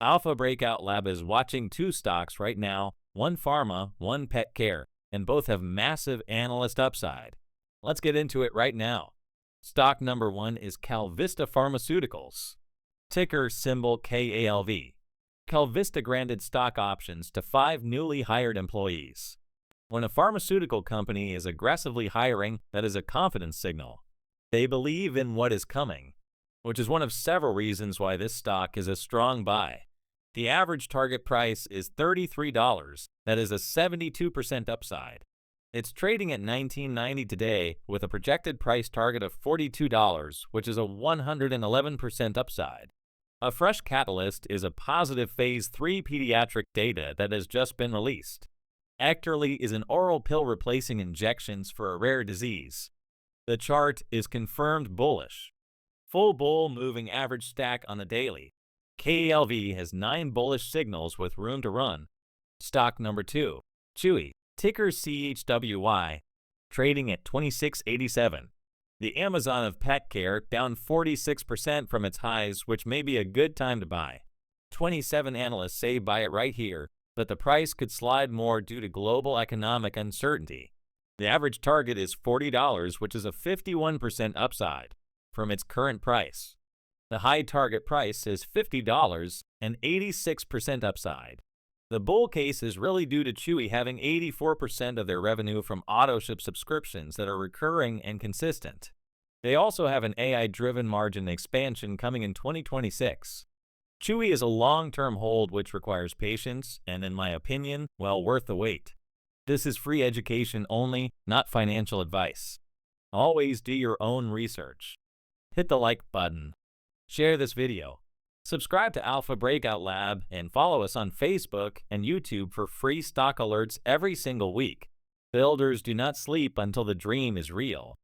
Alpha Breakout Lab is watching two stocks right now, one pharma, one pet care, and both have massive analyst upside. Let's get into it right now. Stock number 1 is KalVista Pharmaceuticals. Ticker symbol KALV. KalVista granted stock options to 5 newly hired employees. When a pharmaceutical company is aggressively hiring, that is a confidence signal. They believe in what is coming, which is one of several reasons why this stock is a strong buy. The average target price is $33. That is a 72% upside. It's trading at $19.90 today with a projected price target of $42, which is a 111% upside. A fresh catalyst is a positive Phase 3 pediatric data that has just been released. Ectorly is an oral pill replacing injections for a rare disease. The chart is confirmed bullish. Full bull moving average stack on the daily. KALV has 9 bullish signals with room to run. Stock number 2, Chewy, ticker CHWY, trading at $26.87. The Amazon of pet care down 46% from its highs, which may be a good time to buy. 27 analysts say buy it right here, but the price could slide more due to global economic uncertainty. The average target is $40, which is a 51% upside from its current price. The high target price is $50 and 86% upside. The bull case is really due to Chewy having 84% of their revenue from AutoShip subscriptions that are recurring and consistent. They also have an AI-driven margin expansion coming in 2026. Chewy is a long-term hold which requires patience and, in my opinion, well worth the wait. This is free education only, not financial advice. Always do your own research. Hit the like button. Share this video. Subscribe to Alpha Breakout Lab and follow us on Facebook and YouTube for free stock alerts every single week. Builders do not sleep until the dream is real.